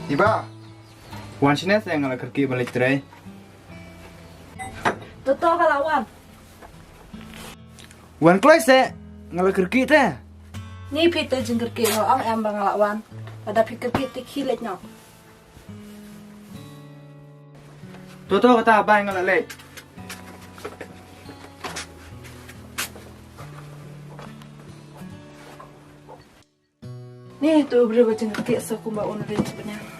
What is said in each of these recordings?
Iba, wan sini saya ngalah kerki balik terai. Toto kalawan. Wan kloi saya ngalah kerki teh. Ni pita jengker kiro ang em bangalawan. Pada pikir kita kilet nyok. Toto kata apa yang ngalah lek? Ni tu berapa jengker kiro sekumba unurin sebenarnya.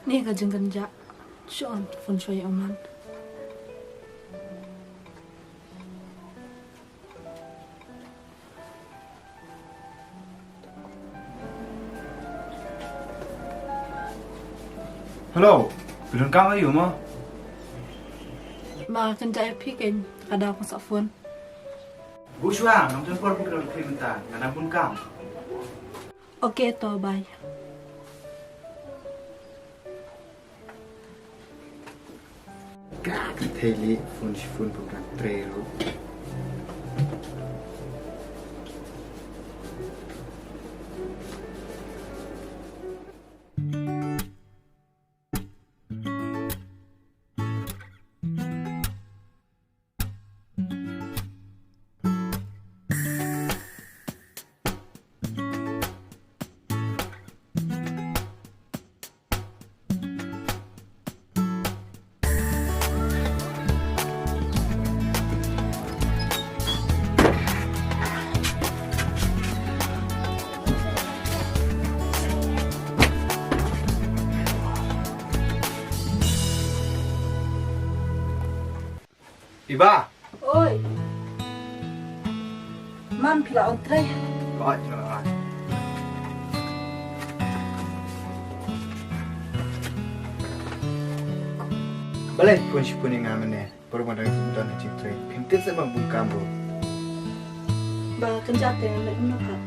Ni ka jengker jak. Cuan fun cuy oman. Halo, belum kamu ayu mah? Ma kerja pikin kada aku safun. Buswang, nonton por pukul perintah, nggak pun kamu. Oke to bye. Gak teli phone bukan trailer. Iba, Oi. Man pila ontre. gọi cho nó lại. Balik pun yang ngamen baru pada kita nak citra. Pintu sebab buka bro. Ba kerja te nak nak.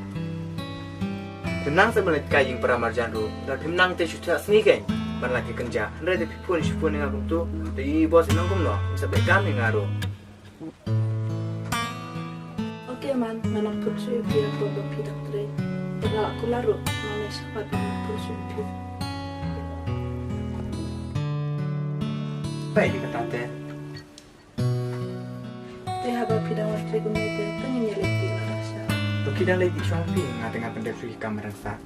Tenang sebalik kaying para marjan ro. Dan tenang te syutia seni kan. Man lagi kerja. Hendak tapi pun yang aku tu. Di bos nang kumno. Sampai kami ngaro. Oke man, mana pun cuy pila produk pidak tre. Pada aku larut, mana siapa mana pun cuy pila. Baik dikata teh. Te haba pidak wantre gumete, tengin nyelek pila rasa. Toki dah lagi shopping ngateng pendek free kamera sa.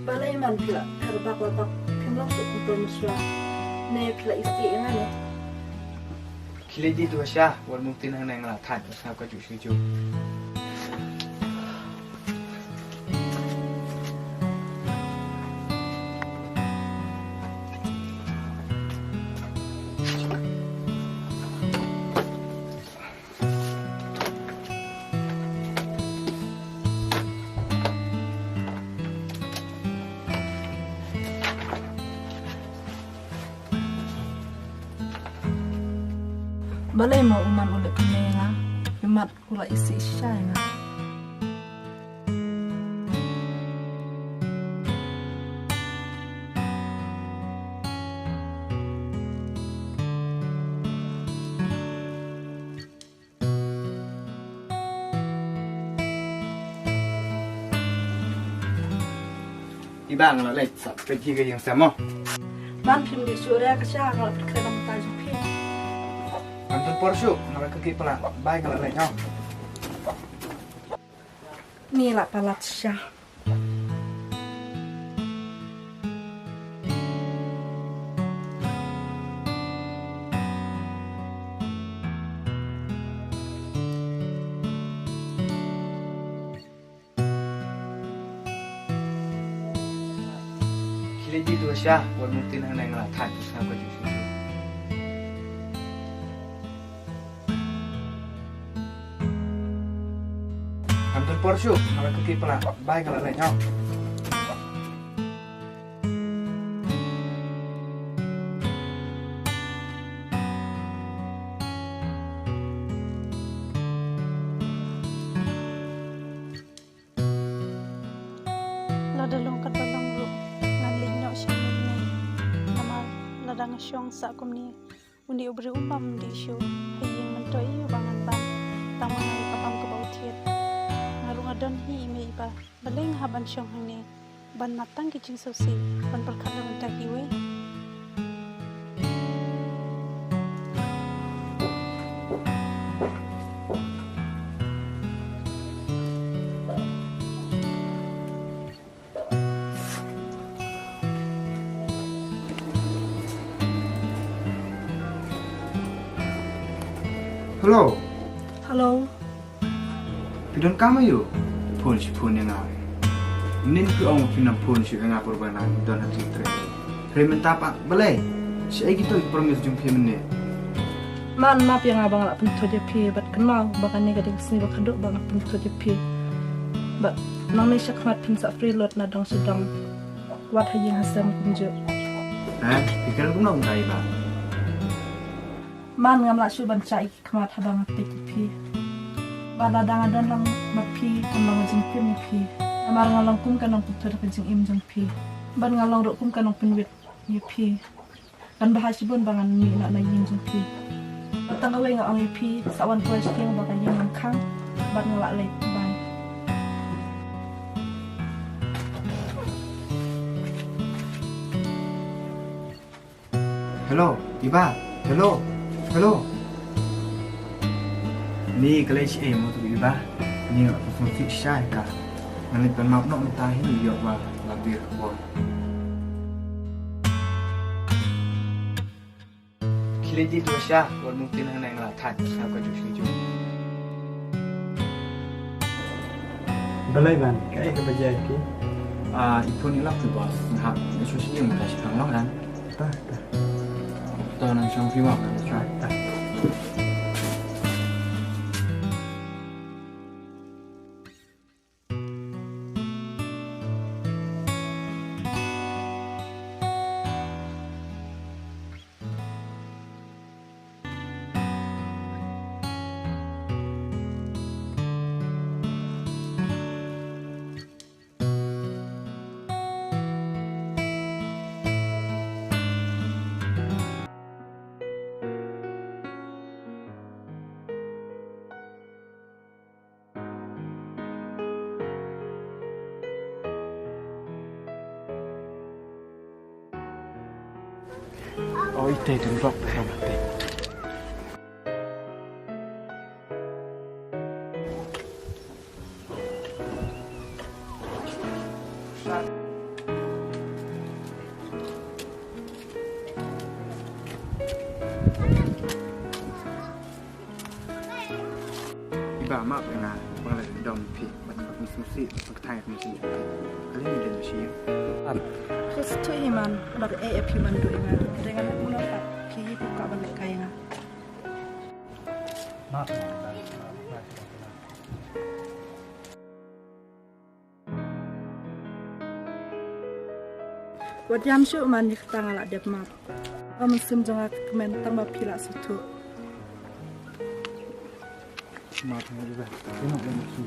Balai man pila, herbak watak, pimlok su kompromiswa. Ne pila isti engane. Kili di tu Syah, wal mungkin hang nang lathat sa ka ju ju. Balai mau uman ulit kenenga, imat kula isi syai nga. Ibang la lek sa pergi ke yang sama. Man pim di surya kesya kalau perkara tajuk pim. Nonton porsuk, ngala ke pala. Baik ngala lek nyong. Ni lah palat syah. Balajied Sun buat mungkin hanya ngalah tan sama kau juga. Hampir porsuk, kalau kiki pula baik kalau lain nhau. Ladalong kadalong ru nalinyo siya ni namar ladang syong sa kumni undi ubri umpam di syu haying mentoy bangan ban tamang ay kapam ko bautiet ngarung adon hi ime iba baleng haban syong hangni ban matang kicing sosi ban perkadang takiwe. Hello, Halo, pidon kamu yuk? Phone yang ngawe. Nin ku ang pinam phone si nga perbanan don hati tre. Rementa pak balai. Si ai gitu promise jumpa mene. man map yang abang lak pentu je pi, bat kenal bakan negatif sini bakaduk bang pentu je pi. Bat nami syakmat pinsa free load na dong sedang wat haying hasam kunjuk. Pikiran ku nak untai ba. Man ngam lak syu ban cai kmat habang apik pi. Bala dang adon lang mapi kambang jing pi mi pi. Amar ngalong kum kanong pentu dak jing im jing pi. Ban ngalong rok kum kanong penwit mi pi. Kan bahasibun bangan mi nak na ying jing pi. Tang away nga ang pi sawan question bakan yang ngkang ban ngalak lek ban. Hello, Iba. Hello. Ni kalau si mau tu Iba. Ni aku fix syai ka. Nanti pan maaf nak minta ini yo ba labir bo. Balajied Sun buat mungkin hanya ngalah tan sama kau juga. Balai ban, kayak kebajian ki. Iphone ni lah tu bos. Nah, itu sih yang kita sekarang lah kan. Dah. Tahun yang sama film kan, try. Oh, itu drop sama teh. Iba maaf ya nah, bang dom pi, macam misi bertanya misi. Kalian ni dia sih. Terus tu iman bak pi man do ingat dengan uno pak pi buka ban kaya nga. Maaf. Wat jam syu man ni tang ala dep map. Am sim janga kemen tang ba pila sutu. Maaf ya Iba. Tengok dan mesti.